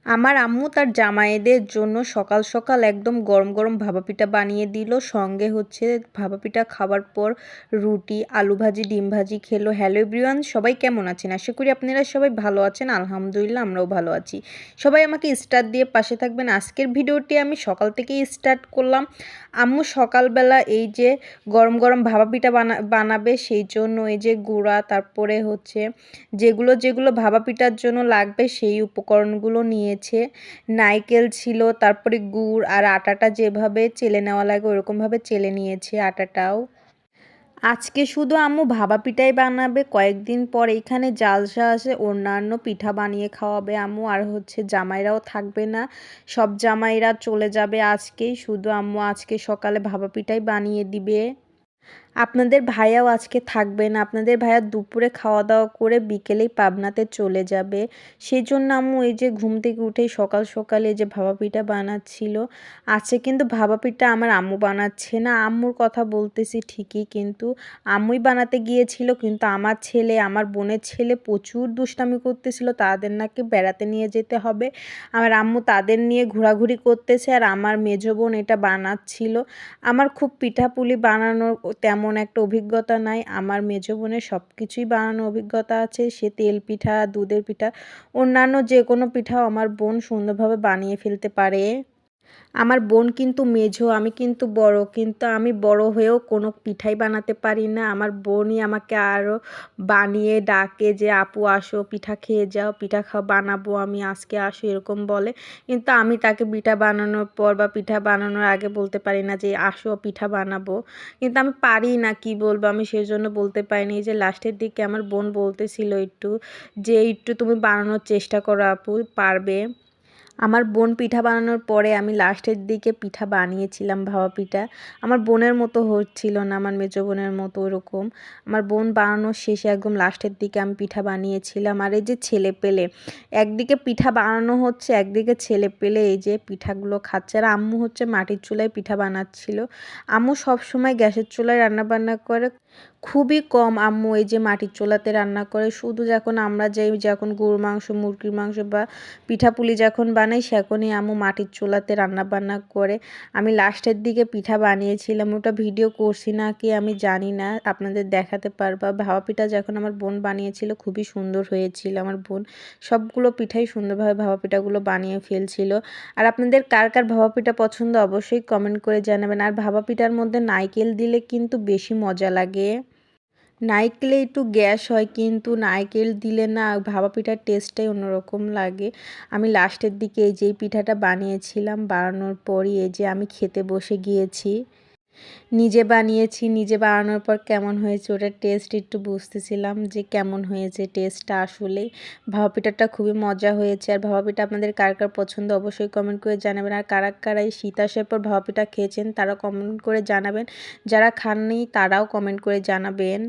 আমার আম্মু তার জামাইদের জন্য সকাল সকাল একদম গরম গরম ভাপা পিঠা বানিয়ে দিল। সঙ্গে হচ্ছে ভাপা পিঠা খাওয়ার পর রুটি, আলু ভাজি, ডিম ভাজি খেলো। হ্যালো এভরিওয়ান, সবাই কেমন আছেন? আশা করি আপনারা সবাই ভালো আছেন। আলহামদুলিল্লাহ আমরাও ভালো আছি। সবাই আমাকে স্টার দিয়ে পাশে থাকবেন। আজকের ভিডিওটি আমি সকাল থেকেই স্টার্ট করলাম। আম্মু সকালবেলা এই যে গরম গরম ভাপা পিঠা বানাবে, সেই জন্য এই যে গুঁড়া, তারপরে হচ্ছে যেগুলো যেগুলো ভাপা পিঠার জন্য লাগবে সেই উপকরণগুলো নিয়েছে। নারকেল ছিল, তারপরে গুড় আর আটাটা যেভাবে চেলে নেওয়া লাগে ওরকমভাবে চেলে নিয়েছে আটাটাও। আজকে শুধু আম্মু ভাপা পিঠাই বানাবে, কয়েকদিন পর এখানে জালসা আছে, অন্যান্য পিঠা বানিয়ে খাওয়াবে আম্মু। আর হচ্ছে জামাইরাও থাকবে না, সব জামাইরা চলে যাবে আজকেই। শুধু আম্মু আজকে সকালে ভাপা পিঠাই বানিয়ে দিবে। আপনাদের ভাইয়াও আজকে থাকবে না, আপনাদের ভাইয়া দুপুরে খাওয়া দাওয়া করে বিকেলেই পাবনাতে চলে যাবে। সেই জন্য আম্মু এই যে ঘুম থেকে উঠেই সকাল সকালে এই যে ভাপা পিঠা বানাচ্ছিল। আছে কিন্তু ভাপা পিঠা আমার আম্মু বানাচ্ছে না, আম্মুর কথা বলতেছি ঠিকই, কিন্তু আম্মুই বানাতে গিয়েছিল। কিন্তু আমার ছেলে, আমার বোনের ছেলে প্রচুর দুষ্টামি করতেছিল, তাদের নাকি বেড়াতে নিয়ে যেতে হবে। আমার আম্মু তাদের নিয়ে ঘোরাঘুরি করতেছে আর আমার মেজো বোন এটা বানাচ্ছিল। আমার খুব পিঠাপুলি বানানোর তেমন একটা অভিজ্ঞতা নাই। আমার মেজো বোনের সব কিছুই বানানোর অভিজ্ঞতা আছে। সে তেল পিঠা, দুধের পিঠা, অন্যান্য যে কোনো পিঠাও আমার বোন সুন্দরভাবে বানিয়ে ফেলতে পারে। আমার বোন কিন্তু মেঝো, আমি কিন্তু বড়, কিন্তু আমি বড় হয়েও কোনো পিঠাই বানাতে পারি না। আমার বোনই আমাকে আরও বানিয়ে ডাকে যে আপু আসো পিঠা খেয়ে যাও, পিঠা বানাবো আমি, আজকে আসো এরকম বলে। কিন্তু আমি তাকে পিঠা বানানোর পর বা পিঠা বানানোর আগে বলতে পারি না যে আসো পিঠা বানাবো। কিন্তু আমি পারি না, কি বলবো, আমি সেজন্য বলতে পারিনি। যে লাস্টের দিকে আমার বোন বলতেছিল একটু যে একটু তুমি বানানোর চেষ্টা করো আপু, পারবে। আমার বোন পিঠা বানানোর পরে আমি লাস্টের দিকে পিঠা বানিয়েছিলাম ভাপা পিঠা। আমার বোনের মতো হচ্ছিল না, আমার মেজো বোনের মতো ওরকম। আমার বোন বানানোর শেষে একদম লাস্টের দিকে আমি পিঠা বানিয়েছিলাম। আর এই যে ছেলে পেলে, একদিকে পিঠা বানানো হচ্ছে, একদিকে ছেলে পেলে এই যে পিঠাগুলো খাচ্ছে। আর আম্মু হচ্ছে মাটির চুলায় পিঠা বানাচ্ছিল। আম্মু সবসময় গ্যাসের চুলায় রান্নাবান্না করে, খুবই কম আম্মু এই যে মাটির চুলাতে রান্না করে। শুধু যখন আমরা যাই, যখন গরুর মাংস, মুরগির মাংস বা পিঠাপুলি যখন বানাই, সেখনই আম্মু মাটির চুলাতে রান্না বান্না করে। আমি লাস্টের দিকে পিঠা বানিয়েছিলাম, ওটা ভিডিও করছি না কি আমি জানি না, আপনাদের দেখাতে পারবা। ভাপা পিঠা যখন আমার বোন বানিয়েছিল খুবই সুন্দর হয়েছিল। আমার বোন সবগুলো পিঠাই সুন্দরভাবে ভাপা পিঠাগুলো বানিয়ে ফেলছিল। আর আপনাদের কার কার ভাপা পিঠা পছন্দ অবশ্যই কমেন্ট করে জানাবেন। আর ভাপা পিঠার মধ্যে নারকেল দিলে কিন্তু বেশি মজা লাগে। নারকেলে একটু গ্যাস হয়, কিন্তু নারকেল দিলে না ভাপা পিঠার টেস্টটাই অন্যরকম লাগে। আমি লাস্টের দিকে এই যে পিঠাটা বানিয়েছিলাম, বানানোর পরই এই যে আমি খেতে বসে গিয়েছি। নিজে বানিয়েছি, নিজে বানানোর পর কেমন হয়েছে ওটার টেস্ট একটু বুঝতেছিলাম যে কেমন হয়েছে টেস্টটা। আসলেই ভাপা পিঠাটা খুবই মজা হয়েছে। আর ভাপা পিঠা আপনাদের কার কার পছন্দ অবশ্যই কমেন্ট করে জানাবেন। আর কারা কারা এই শীত আসার পর ভাপা পিঠা খেয়েছেন তারা কমেন্ট করে জানাবেন, যারা খাননি তারাও কমেন্ট করে জানাবেন।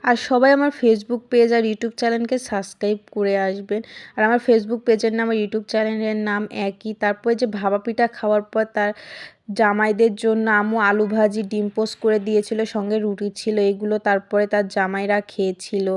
আর সবাই আমার ফেসবুক পেজ আর ইউটিউব চ্যানেলকে সাবস্ক্রাইব করে আসবেন। আর আমার ফেসবুক পেজের নাম আর ইউটিউব চ্যানেলের নাম একই। তারপরে যে ভাপা পিঠা খাওয়ার পর তার জামাইদের জন্য আম্মু আলু ভাজি, ডিম পোস্ট করে দিয়েছিল, সঙ্গে রুটি ছিল, এগুলো তারপরে তার জামাইরা খেয়েছিল।